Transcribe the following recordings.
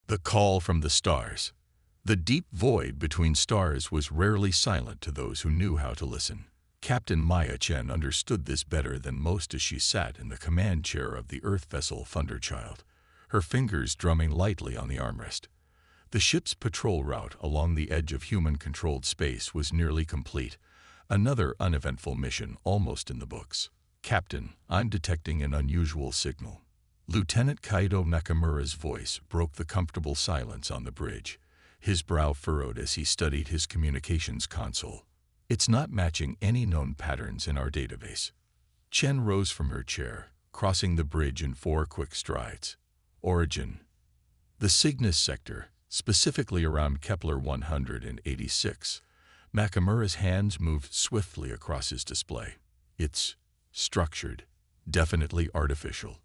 The call from the stars. The deep void between stars was rarely silent to those who knew how to listen. Captain Maya Chen understood this better than most as she sat in the command chair of the Earth vessel Thunderchild, her fingers drumming lightly on the armrest. The ship's patrol route along the edge of human-controlled space was nearly complete, another uneventful mission almost in the books. "Captain, I'm detecting an unusual signal." Lieutenant Kaido Nakamura's voice broke the comfortable silence on the bridge, his brow furrowed as he studied his communications console. "It's not matching any known patterns in our database." Chen rose from her chair, crossing the bridge in 4 quick strides. "Origin. The Cygnus sector, specifically around Kepler 186. Nakamura's hands moved swiftly across his display. "It's structured, definitely artificial.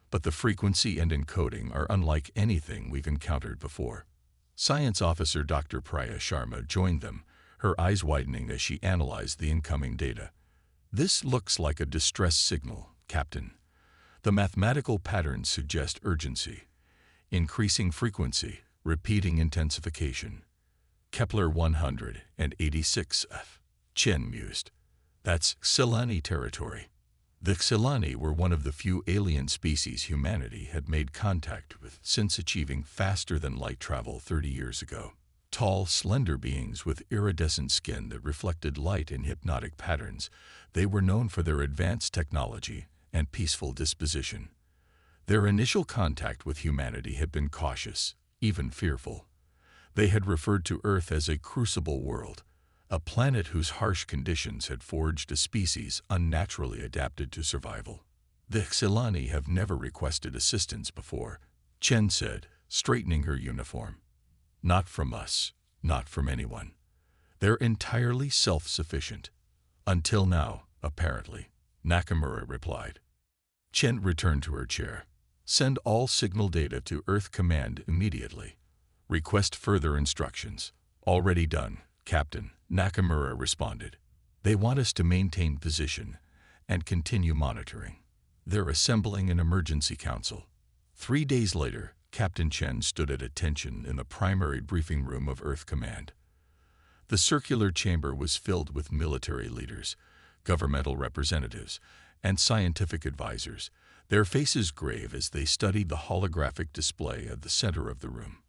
But the frequency and encoding are unlike anything we've encountered before." Science Officer Dr. Priya Sharma joined them, her eyes widening as she analyzed the incoming data. "This looks like a distress signal, Captain. The mathematical patterns suggest urgency. Increasing frequency, repeating intensification. Kepler 186f. Chen mused. "That's Xilani territory." The Xilani were one of the few alien species humanity had made contact with since achieving faster-than-light travel 30 years ago. Tall, slender beings with iridescent skin that reflected light in hypnotic patterns, they were known for their advanced technology and peaceful disposition. Their initial contact with humanity had been cautious, even fearful. They had referred to Earth as a crucible world, a planet whose harsh conditions had forged a species unnaturally adapted to survival. "The Xilani have never requested assistance before," Chen said, straightening her uniform. "Not from us, not from anyone. They're entirely self-sufficient. Until now, apparently," Nakamura replied. Chen returned to her chair. "Send all signal data to Earth Command immediately. Request further instructions." "Already done, Captain," Nakamura responded. "They want us to maintain position and continue monitoring. They're assembling an emergency council." 3 days later, Captain Chen stood at attention in the primary briefing room of Earth Command. The circular chamber was filled with military leaders, governmental representatives, and scientific advisors, their faces grave as they studied the holographic display at the center of the room.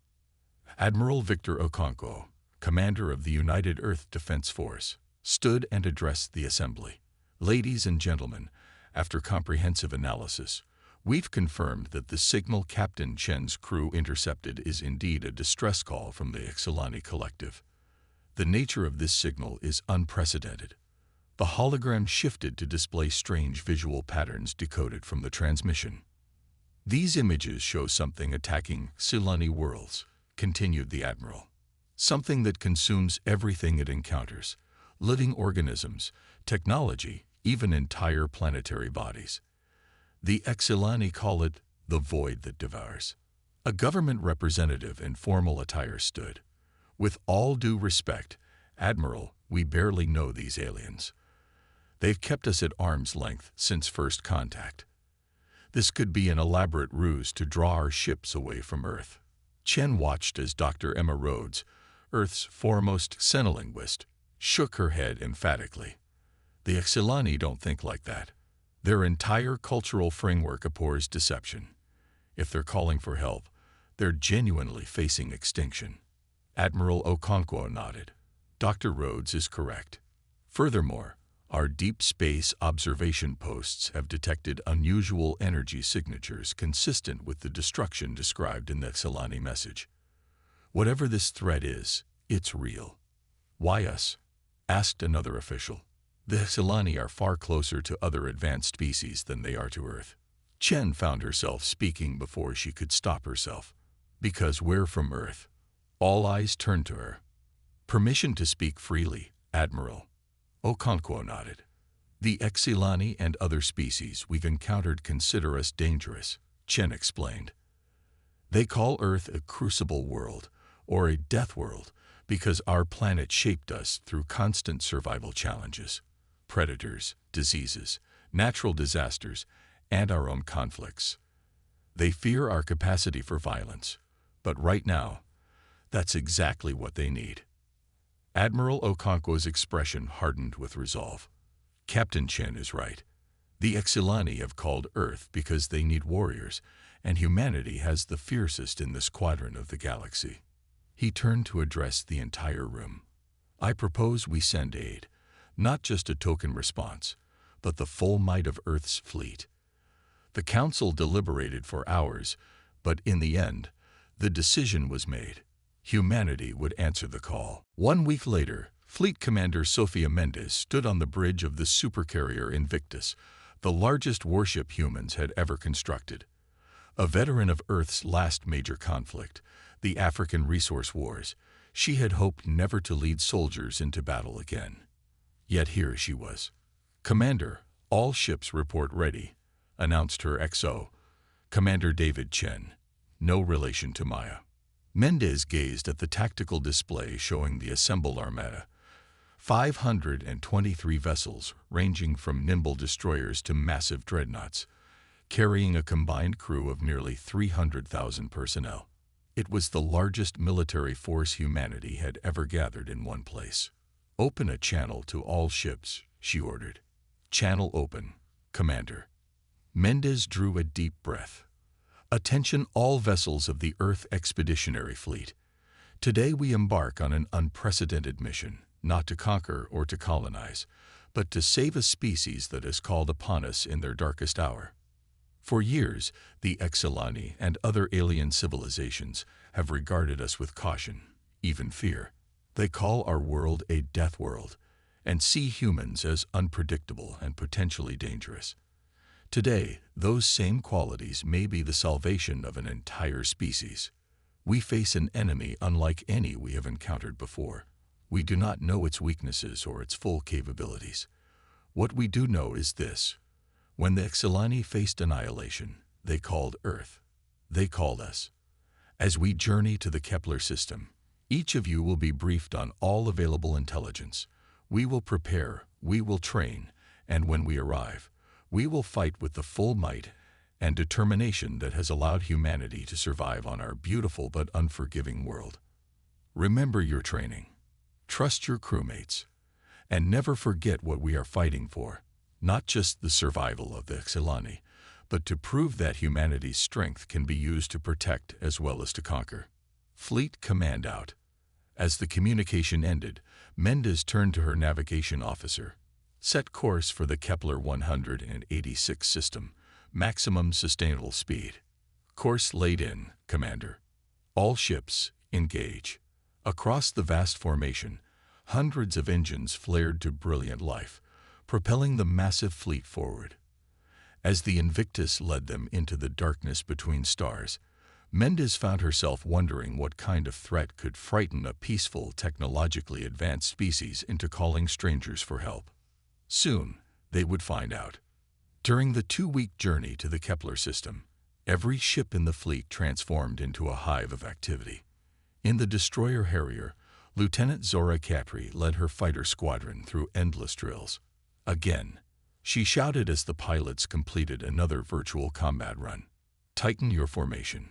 Admiral Victor Okonkwo, commander of the United Earth Defense Force, stood and addressed the assembly. "Ladies and gentlemen, after comprehensive analysis, we've confirmed that the signal Captain Chen's crew intercepted is indeed a distress call from the Xilani Collective. The nature of this signal is unprecedented." The hologram shifted to display strange visual patterns decoded from the transmission. "These images show something attacking Xilani worlds," continued the Admiral. "Something that consumes everything it encounters, living organisms, technology, even entire planetary bodies. The Xilani call it the void that devours." A government representative in formal attire stood. "With all due respect, Admiral, we barely know these aliens. They've kept us at arm's length since first contact. This could be an elaborate ruse to draw our ships away from Earth." Chen watched as Dr. Emma Rhodes, Earth's foremost xenolinguist, shook her head emphatically. "The Xilani don't think like that. Their entire cultural framework abhors deception. If they're calling for help, they're genuinely facing extinction." Admiral Okonkwo nodded. "Dr. Rhodes is correct. Furthermore, our deep space observation posts have detected unusual energy signatures consistent with the destruction described in the Xilani message. Whatever this threat is, it's real." "Why us?" asked another official. "The Xilani are far closer to other advanced species than they are to Earth." Chen found herself speaking before she could stop herself. "Because we're from Earth." All eyes turned to her. "Permission to speak freely, Admiral." Okonkwo nodded. "The Xilani and other species we've encountered consider us dangerous," Chen explained. "They call Earth a crucible world, or a death world, because our planet shaped us through constant survival challenges. Predators, diseases, natural disasters, and our own conflicts. They fear our capacity for violence, But right now, that's exactly what they need. Admiral Okonkwo's expression hardened with resolve. Captain Chen is right. The Exilani have called Earth because they need warriors, and humanity has the fiercest in this quadrant of the galaxy. He turned to address the entire room. I propose we send aid, not just a token response, but the full might of Earth's fleet. The council deliberated for hours, but in the end, the decision was made. Humanity would answer the call. 1 week later, Fleet Commander Sofia Mendez stood on the bridge of the supercarrier Invictus, the largest warship humans had ever constructed. A veteran of Earth's last major conflict, the African Resource Wars, she had hoped never to lead soldiers into battle again. Yet here she was. "Commander, all ships report ready," announced her XO, Commander David Chen, no relation to Maya. Mendez gazed at the tactical display showing the assembled armada. 523 vessels, ranging from nimble destroyers to massive dreadnoughts, carrying a combined crew of nearly 300,000 personnel. It was the largest military force humanity had ever gathered in one place. "Open a channel to all ships," she ordered. "Channel open, Commander." Mendez drew a deep breath. "Attention all vessels of the Earth Expeditionary Fleet. Today we embark on an unprecedented mission, not to conquer or to colonize, but to save a species that has called upon us in their darkest hour. For years, the Exilani and other alien civilizations have regarded us with caution, even fear. They call our world a death world, and see humans as unpredictable and potentially dangerous. Today, those same qualities may be the salvation of an entire species. We face an enemy unlike any we have encountered before. We do not know its weaknesses or its full capabilities. What we do know is this: when the Exilani faced annihilation, they called Earth. They called us. As we journey to the Kepler system, each of you will be briefed on all available intelligence. We will prepare, we will train, and when we arrive, we will fight with the full might and determination that has allowed humanity to survive on our beautiful but unforgiving world. Remember your training. Trust your crewmates. And never forget what we are fighting for. Not just the survival of the Exilani, but to prove that humanity's strength can be used to protect as well as to conquer." Fleet command out. As the communication ended, Mendez turned to her navigation officer. "Set course for the Kepler 186 system. Maximum sustainable speed." "Course laid in, Commander." "All ships, engage." Across the vast formation, hundreds of engines flared to brilliant life, propelling the massive fleet forward. As the Invictus led them into the darkness between stars, Mendez found herself wondering what kind of threat could frighten a peaceful, technologically advanced species into calling strangers for help. Soon, they would find out. During the 2-week journey to the Kepler system, every ship in the fleet transformed into a hive of activity. In the destroyer Harrier, Lieutenant Zora Capri led her fighter squadron through endless drills. Again, she shouted as the pilots completed another virtual combat run. "Tighten your formation.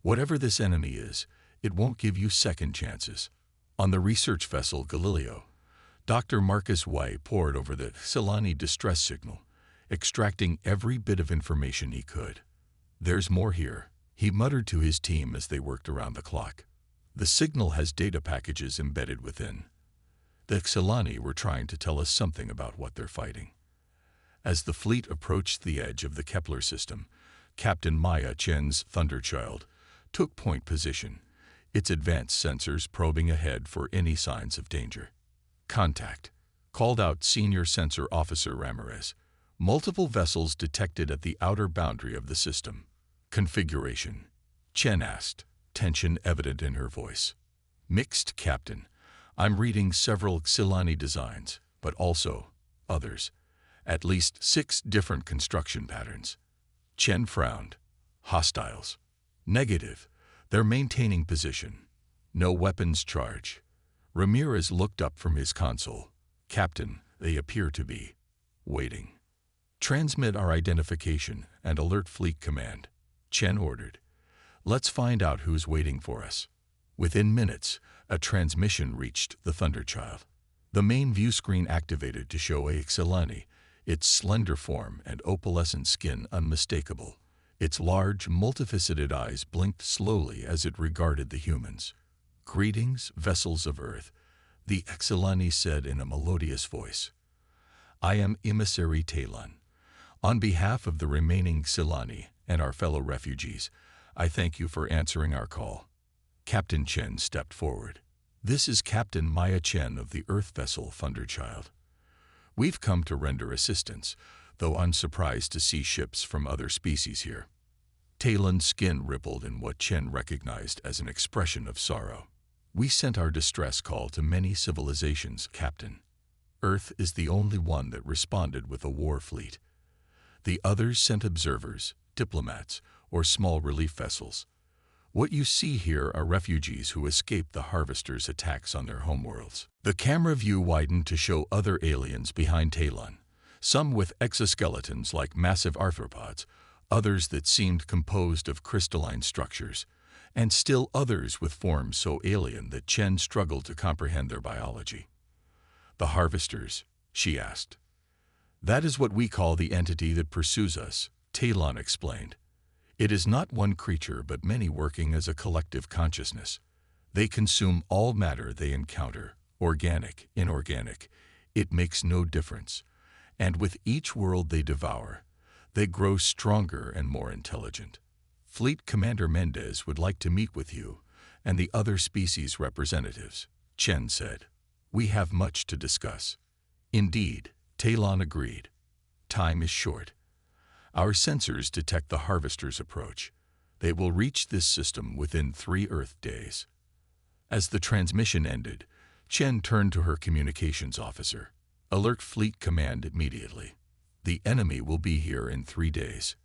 Whatever this enemy is, it won't give you second chances." On the research vessel Galileo, Dr. Marcus White pored over the Exilani distress signal, extracting every bit of information he could. "There's more here," he muttered to his team as they worked around the clock. "The signal has data packages embedded within. The Exilani were trying to tell us something about what they're fighting." As the fleet approached the edge of the Kepler system, Captain Maya Chen's Thunderchild took point position, its advanced sensors probing ahead for any signs of danger. "Contact," called out Senior Sensor Officer Ramirez. "Multiple vessels detected at the outer boundary of the system." "Configuration?" Chen asked, tension evident in her voice. "Mixed, Captain. I'm reading several Exilani designs, but also others. At least 6 different construction patterns." Chen frowned. "Hostiles?" "Negative. They're maintaining position. No weapons charge." Ramirez looked up from his console. "Captain, they appear to be waiting." "Transmit our identification and alert Fleet Command," Chen ordered. Let's find out who's waiting for us. Within minutes, a transmission reached the Thunderchild. The main view screen activated to show Ixalani, its slender form and opalescent skin unmistakable. Its large, multifaceted eyes blinked slowly as it regarded the humans. "Greetings, vessels of Earth," the Ixalani said in a melodious voice. "I am Emissary Talon. On behalf of the remaining Xilani and our fellow refugees, I thank you for answering our call." Captain Chen stepped forward. "This is Captain Maya Chen of the Earth vessel Thunderchild. We've come to render assistance, though I'm surprised to see ships from other species here." Talon's skin rippled in what Chen recognized as an expression of sorrow. "We sent our distress call to many civilizations, Captain. Earth is the only one that responded with a war fleet. The others sent observers, diplomats, or small relief vessels. What you see here are refugees who escaped the Harvesters' attacks on their homeworlds." The camera view widened to show other aliens behind Talon, some with exoskeletons like massive arthropods, others that seemed composed of crystalline structures, and still others with forms so alien that Chen struggled to comprehend their biology. "The Harvesters?" she asked. "That is what we call the entity that pursues us," Talon explained. "It is not one creature but many working as a collective consciousness. They consume all matter they encounter, organic, inorganic. It makes no difference. And with each world they devour, they grow stronger and more intelligent. Fleet Commander Mendez would like to meet with you and the other species representatives," Chen said. "We have much to discuss." "Indeed," Talon agreed. "Time is short. Our sensors detect the Harvester's approach. They will reach this system within 3 Earth days." As the transmission ended, Chen turned to her communications officer. "Alert Fleet Command immediately. The enemy will be here in 3 days."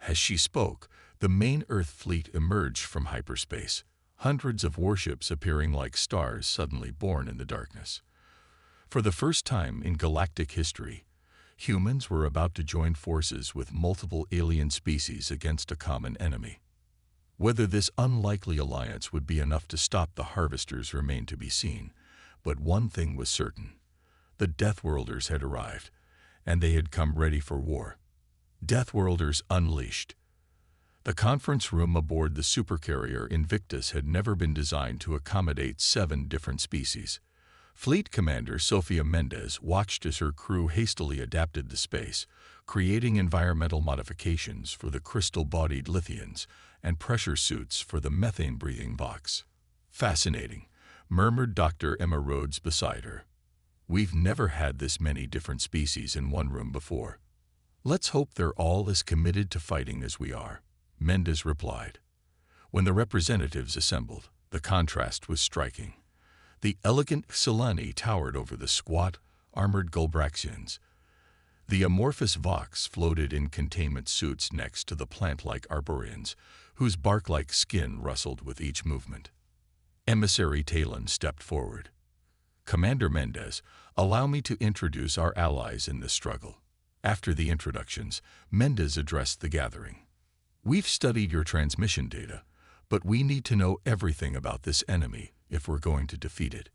As she spoke, the main Earth fleet emerged from hyperspace, hundreds of warships appearing like stars suddenly born in the darkness. For the first time in galactic history, humans were about to join forces with multiple alien species against a common enemy. Whether this unlikely alliance would be enough to stop the Harvesters remained to be seen, but one thing was certain. The Deathworlders had arrived, and they had come ready for war. Deathworlders unleashed. The conference room aboard the supercarrier Invictus had never been designed to accommodate 7 different species. Fleet Commander Sofia Mendez watched as her crew hastily adapted the space, creating environmental modifications for the crystal-bodied Lithians and pressure suits for the methane-breathing Vox. "Fascinating," murmured Dr. Emma Rhodes beside her. "We've never had this many different species in one room before." "Let's hope they're all as committed to fighting as we are," Mendez replied. When the representatives assembled, the contrast was striking. The elegant Xilani towered over the squat, armored Golbraxians. The amorphous Vox floated in containment suits next to the plant-like Arborians, whose bark-like skin rustled with each movement. Emissary Talon stepped forward. "Commander Mendez, allow me to introduce our allies in this struggle." After the introductions, Mendez addressed the gathering. "We've studied your transmission data, but we need to know everything about this enemy if we're going to defeat it."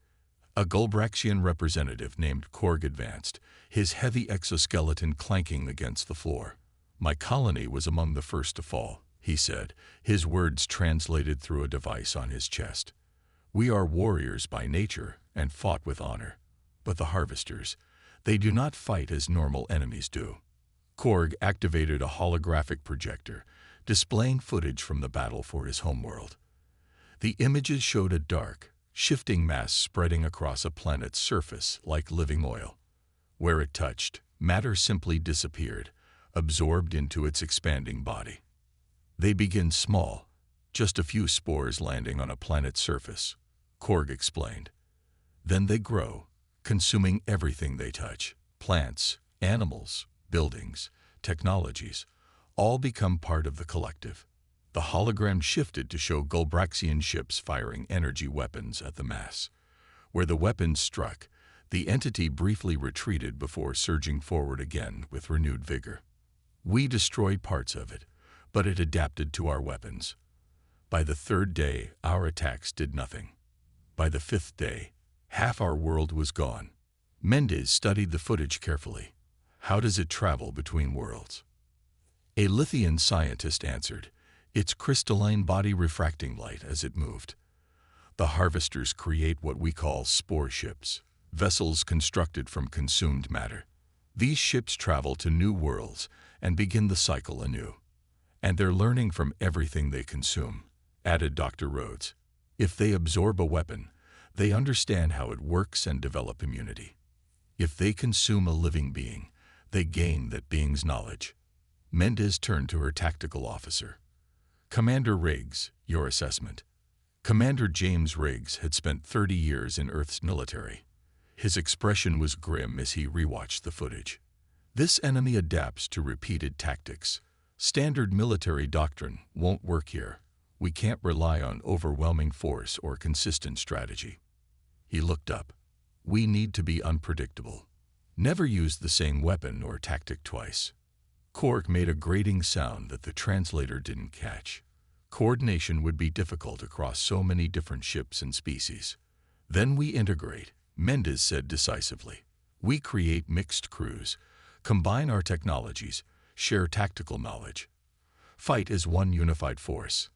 A Golbraxian representative named Korg advanced, his heavy exoskeleton clanking against the floor. "My colony was among the first to fall," he said, his words translated through a device on his chest. "We are warriors by nature and fought with honor. But the Harvesters, they do not fight as normal enemies do." Korg activated a holographic projector, displaying footage from the battle for his homeworld. The images showed a dark, shifting mass spreading across a planet's surface like living oil. Where it touched, matter simply disappeared, absorbed into its expanding body. "They begin small, just a few spores landing on a planet's surface," Korg explained. "Then they grow, consuming everything they touch. Plants, animals, buildings, technologies, all become part of the collective." The hologram shifted to show Golbraxian ships firing energy weapons at the mass. Where the weapons struck, the entity briefly retreated before surging forward again with renewed vigor. "We destroyed parts of it, but it adapted to our weapons. By the third day, our attacks did nothing. By the fifth day, half our world was gone. Mendez studied the footage carefully. How does it travel between worlds? A Lithian scientist answered, its crystalline body refracting light as it moved. The harvesters create what we call spore ships, vessels constructed from consumed matter. These ships travel to new worlds and begin the cycle anew. And they're learning from everything they consume, added Dr. Rhodes. If they absorb a weapon, they understand how it works and develop immunity. If they consume a living being, they gain that being's knowledge. Mendez turned to her tactical officer. Commander Riggs, your assessment. Commander James Riggs had spent 30 years in Earth's military. His expression was grim as he rewatched the footage. This enemy adapts to repeated tactics. Standard military doctrine won't work here. We can't rely on overwhelming force or consistent strategy. He looked up. We need to be unpredictable. Never use the same weapon or tactic twice. Korg made a grating sound that the translator didn't catch. Coordination would be difficult across so many different ships and species. Then we integrate, Mendez said decisively. We create mixed crews, combine our technologies, share tactical knowledge. Fight as one unified force.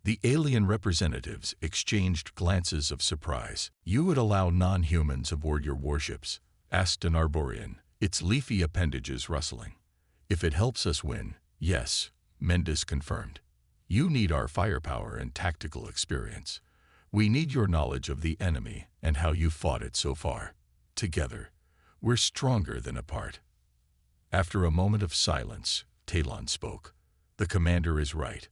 The alien representatives exchanged glances of surprise. You would allow non-humans aboard your warships? Asked an Arborian, its leafy appendages rustling. If it helps us win, yes, Mendez confirmed. You need our firepower and tactical experience. We need your knowledge of the enemy and how you fought it so far. Together, we're stronger than apart. After a moment of silence, Talon spoke. The commander is right.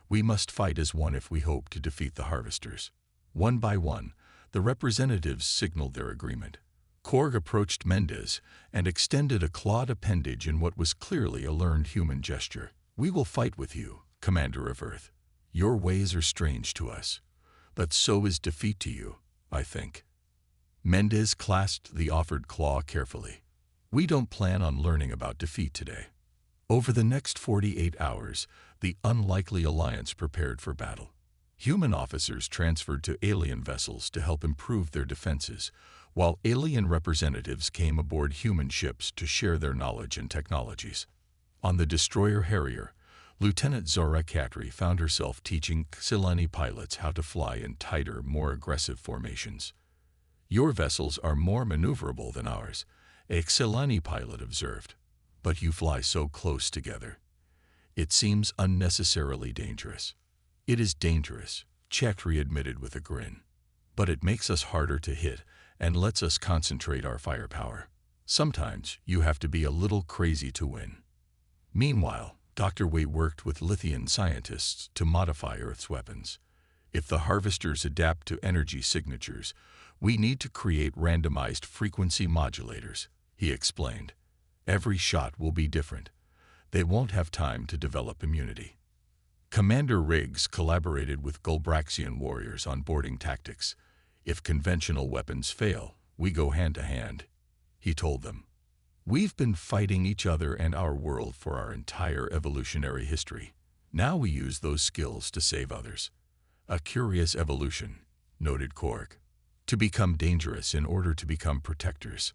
We must fight as one if we hope to defeat the harvesters. One by one, the representatives signaled their agreement. Korg approached Mendez and extended a clawed appendage in what was clearly a learned human gesture. We will fight with you, Commander of Earth. Your ways are strange to us, but so is defeat to you, I think. Mendez clasped the offered claw carefully. We don't plan on learning about defeat today. Over the next 48 hours, the unlikely alliance prepared for battle. Human officers transferred to alien vessels to help improve their defenses, while alien representatives came aboard human ships to share their knowledge and technologies. On the destroyer Harrier, Lieutenant Zora Katri found herself teaching Xilani pilots how to fly in tighter, more aggressive formations. Your vessels are more maneuverable than ours, a Xilani pilot observed, but you fly so close together. It seems unnecessarily dangerous. It is dangerous, Chatri admitted with a grin, but it makes us harder to hit and lets us concentrate our firepower. Sometimes you have to be a little crazy to win. Meanwhile, Dr. Wei worked with Lithian scientists to modify Earth's weapons. If the harvesters adapt to energy signatures, we need to create randomized frequency modulators, he explained. Every shot will be different. They won't have time to develop immunity. Commander Riggs collaborated with Golbraxian warriors on boarding tactics. If conventional weapons fail, we go hand to hand, he told them. We've been fighting each other and our world for our entire evolutionary history. Now we use those skills to save others. A curious evolution, noted Korg. To become dangerous in order to become protectors.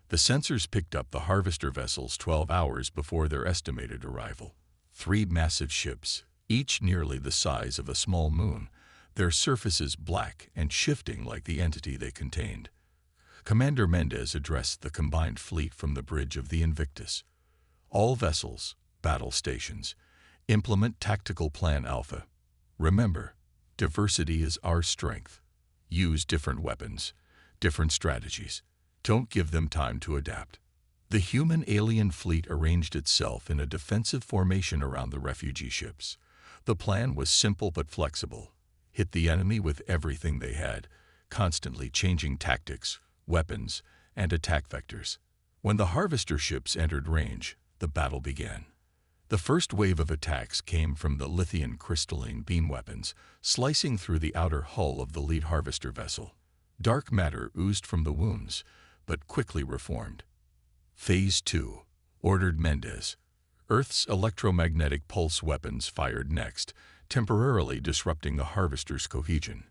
The sensors picked up the harvester vessels 12 hours before their estimated arrival. 3 massive ships, each nearly the size of a small moon, their surfaces black and shifting like the entity they contained. Commander Mendez addressed the combined fleet from the bridge of the Invictus. All vessels, battle stations, implement Tactical Plan Alpha. Remember, diversity is our strength. Use different weapons, different strategies. Don't give them time to adapt. The human alien fleet arranged itself in a defensive formation around the refugee ships. The plan was simple but flexible. Hit the enemy with everything they had, constantly changing tactics, weapons, and attack vectors. When the harvester ships entered range, the battle began. The first wave of attacks came from the Lithian crystalline beam weapons, slicing through the outer hull of the lead harvester vessel. Dark matter oozed from the wounds, but quickly reformed. Phase 2, ordered Mendez. Earth's electromagnetic pulse weapons fired next, temporarily disrupting the Harvester's cohesion.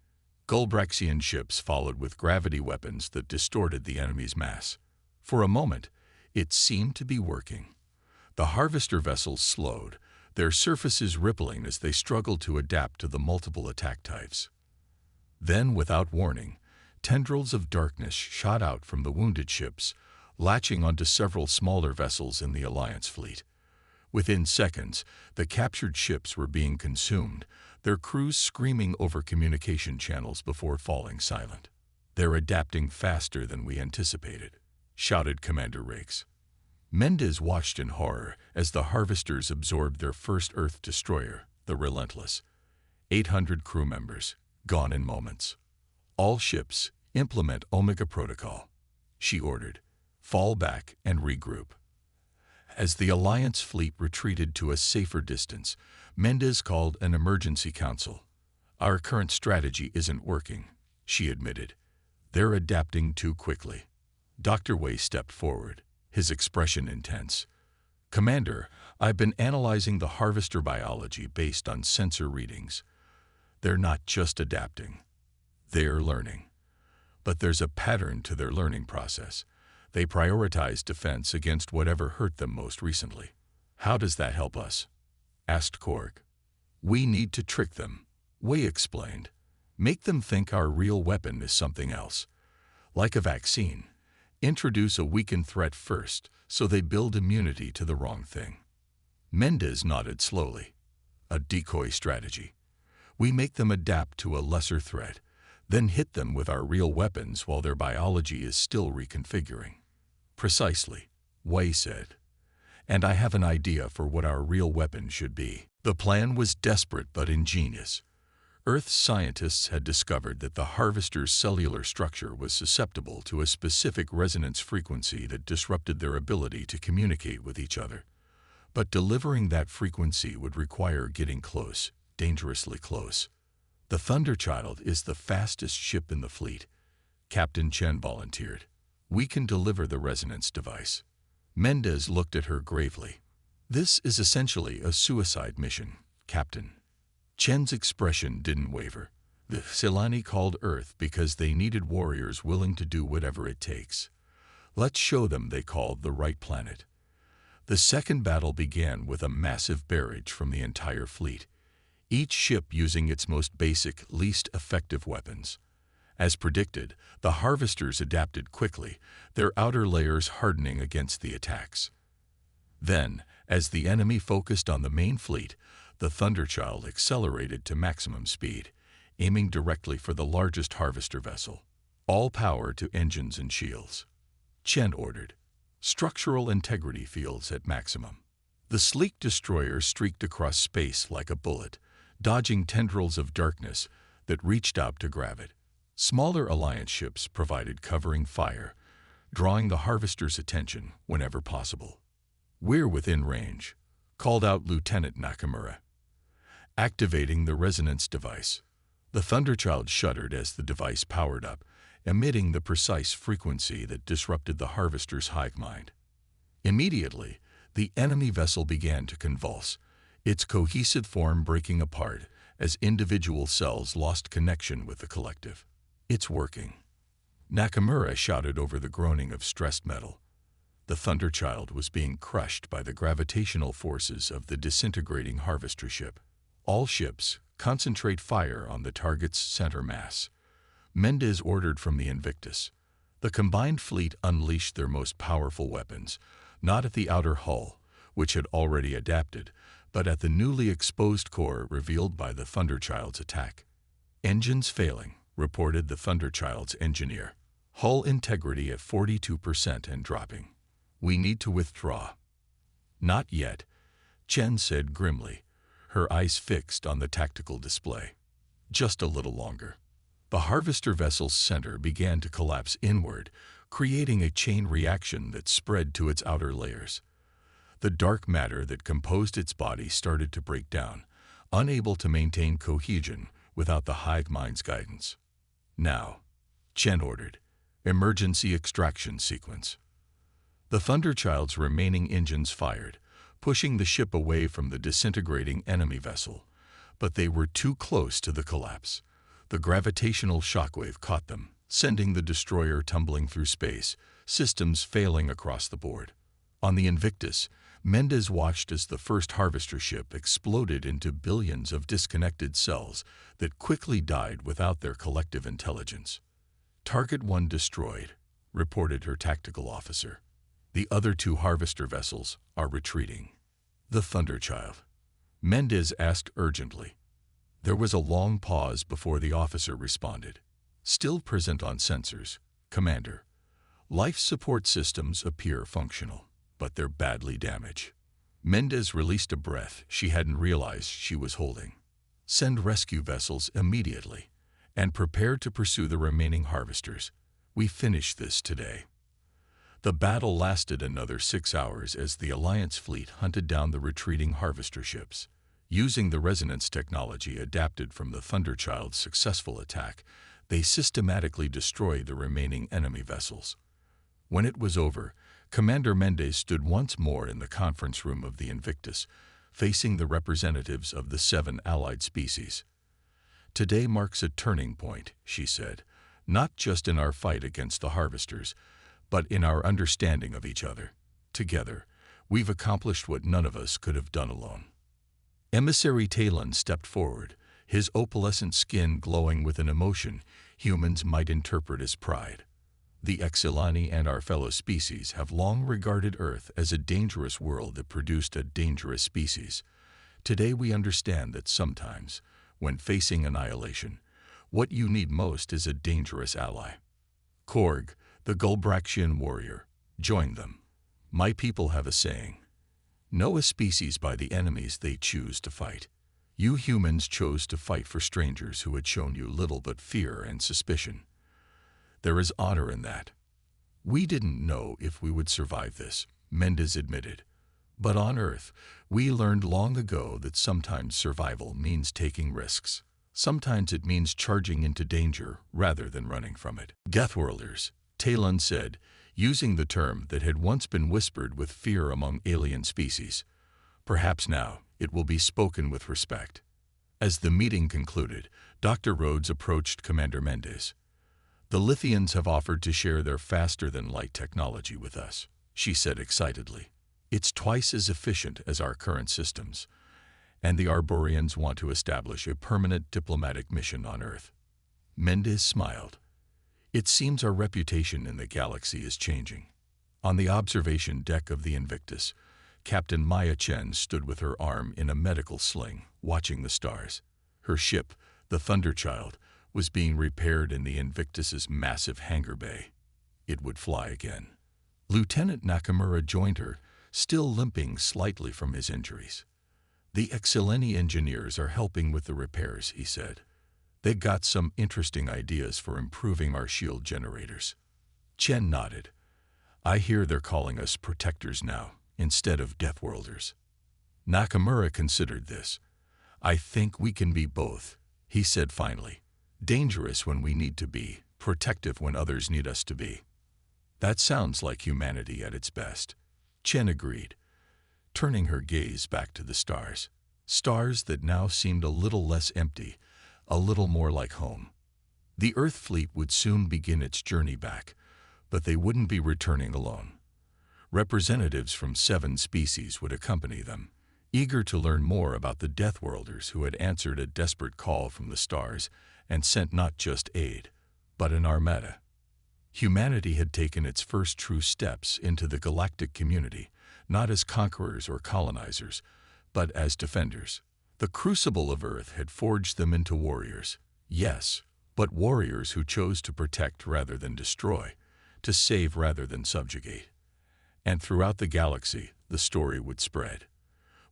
Gulbraxian ships followed with gravity weapons that distorted the enemy's mass. For a moment, it seemed to be working. The Harvester vessels slowed, their surfaces rippling as they struggled to adapt to the multiple attack types. Then, without warning, tendrils of darkness shot out from the wounded ships, latching onto several smaller vessels in the Alliance fleet. Within seconds, the captured ships were being consumed, their crews screaming over communication channels before falling silent. "They're adapting faster than we anticipated," shouted Commander Riggs. Mendez watched in horror as the Harvesters absorbed their first Earth destroyer, the Relentless. 800 crew members, gone in moments. "All ships, implement Omega Protocol," she ordered. "Fall back and regroup." As the Alliance fleet retreated to a safer distance, Mendez called an emergency council. "Our current strategy isn't working," she admitted. "They're adapting too quickly." Dr. Wei stepped forward, his expression intense. "Commander, I've been analyzing the Harvester biology based on sensor readings. They're not just adapting. They're learning. But there's a pattern to their learning process. They prioritize defense against whatever hurt them most recently." "How does that help us?" asked Korg. "We need to trick them," Wei explained. "Make them think our real weapon is something else. Like a vaccine. Introduce a weakened threat first, so they build immunity to the wrong thing." Mendez nodded slowly. "A decoy strategy. We make them adapt to a lesser threat, then hit them with our real weapons while their biology is still reconfiguring." "Precisely," Wei said. "And I have an idea for what our real weapon should be." The plan was desperate but ingenious. Earth scientists had discovered that the Harvester's cellular structure was susceptible to a specific resonance frequency that disrupted their ability to communicate with each other. But delivering that frequency would require getting close, dangerously close. "The Thunderchild is the fastest ship in the fleet," Captain Chen volunteered. "We can deliver the resonance device." Mendez looked at her gravely. "This is essentially a suicide mission, Captain." Chen's expression didn't waver. "The Silani called Earth because they needed warriors willing to do whatever it takes. Let's show them they called the right planet." The second battle began with a massive barrage from the entire fleet, each ship using its most basic, least effective weapons. As predicted, the Harvesters adapted quickly, their outer layers hardening against the attacks. Then, as the enemy focused on the main fleet, the Thunderchild accelerated to maximum speed, aiming directly for the largest Harvester vessel. "All power to engines and shields," Chen ordered. "Structural integrity fields at maximum." The sleek destroyer streaked across space like a bullet, dodging tendrils of darkness that reached out to grab it. Smaller Alliance ships provided covering fire, drawing the Harvester's attention whenever possible. "We're within range," called out Lieutenant Nakamura. Activating the resonance device. The Thunderchild shuddered as the device powered up, emitting the precise frequency that disrupted the Harvester's hive mind. Immediately, the enemy vessel began to convulse, its cohesive form breaking apart as individual cells lost connection with the collective. "It's working," Nakamura shouted over the groaning of stressed metal. The Thunderchild was being crushed by the gravitational forces of the disintegrating Harvester ship. "All ships, concentrate fire on the target's center mass," Mendez ordered from the Invictus. The combined fleet unleashed their most powerful weapons, not at the outer hull, which had already adapted, but at the newly exposed core revealed by the Thunderchild's attack. "Engines failing," reported the Thunderchild's engineer. "Hull integrity at 42% and dropping. We need to withdraw." "Not yet," Chen said grimly, her eyes fixed on the tactical display. "Just a little longer." The Harvester vessel's center began to collapse inward, creating a chain reaction that spread to its outer layers. The dark matter that composed its body started to break down, unable to maintain cohesion without the hive mind's guidance. "Now," Chen ordered, "emergency extraction sequence." The Thunderchild's remaining engines fired, pushing the ship away from the disintegrating enemy vessel, but they were too close to the collapse. The gravitational shockwave caught them, sending the destroyer tumbling through space, systems failing across the board. On the Invictus, Mendez watched as the first harvester ship exploded into billions of disconnected cells that quickly died without their collective intelligence. "Target 1 destroyed," reported her tactical officer. "The other 2 harvester vessels are retreating." "The Thunderchild?" Mendez asked urgently. There was a long pause before the officer responded. "Still present on sensors, Commander. Life support systems appear functional, but they're badly damaged." Mendez released a breath she hadn't realized she was holding. "Send rescue vessels immediately, and prepare to pursue the remaining harvesters. We finish this today." The battle lasted another 6 hours as the Alliance fleet hunted down the retreating harvester ships. Using the resonance technology adapted from the Thunderchild's successful attack, they systematically destroyed the remaining enemy vessels. When it was over, Commander Mendez stood once more in the conference room of the Invictus, facing the representatives of the 7 allied species. "Today marks a turning point," she said, "not just in our fight against the harvesters, but in our understanding of each other. Together, we've accomplished what none of us could have done alone." Emissary Talon stepped forward, his opalescent skin glowing with an emotion humans might interpret as pride. "The Exilani and our fellow species have long regarded Earth as a dangerous world that produced a dangerous species. Today we understand that sometimes, when facing annihilation, what you need most is a dangerous ally." Korg, the Gulbraxian warrior, joined them. "My people have a saying. Know a species by the enemies they choose to fight. You humans chose to fight for strangers who had shown you little but fear and suspicion. There is honor in that. We didn't know if we would survive this," Mendez admitted. "But on Earth, we learned long ago that sometimes survival means taking risks. Sometimes it means charging into danger rather than running from it." "Deathworlders," Talon said, using the term that had once been whispered with fear among alien species. "Perhaps now it will be spoken with respect." As the meeting concluded, Dr. Rhodes approached Commander Mendez. "The Lithians have offered to share their faster-than-light technology with us," she said excitedly. "It's twice as efficient as our current systems, and the Arborians want to establish a permanent diplomatic mission on Earth." Mendez smiled. "It seems our reputation in the galaxy is changing." On the observation deck of the Invictus, Captain Maya Chen stood with her arm in a medical sling, watching the stars. Her ship, the Thunderchild, was being repaired in the Invictus's massive hangar bay. It would fly again. Lieutenant Nakamura joined her, still limping slightly from his injuries. "The Exileni engineers are helping with the repairs," he said. "They got some interesting ideas for improving our shield generators." Chen nodded. "I hear they're calling us protectors now, instead of Deathworlders." Nakamura considered this. "I think we can be both," he said finally. "Dangerous when we need to be, protective when others need us to be." "That sounds like humanity at its best," Chen agreed, turning her gaze back to the stars. Stars that now seemed a little less empty, a little more like home. The Earth fleet would soon begin its journey back, but they wouldn't be returning alone. Representatives from 7 species would accompany them, eager to learn more about the Deathworlders who had answered a desperate call from the stars and sent not just aid, but an armada. Humanity had taken its first true steps into the galactic community, not as conquerors or colonizers, but as defenders. The crucible of Earth had forged them into warriors. Yes, but warriors who chose to protect rather than destroy, to save rather than subjugate. And throughout the galaxy, the story would spread.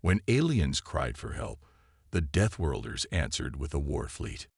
When aliens cried for help, the Deathworlders answered with a war fleet.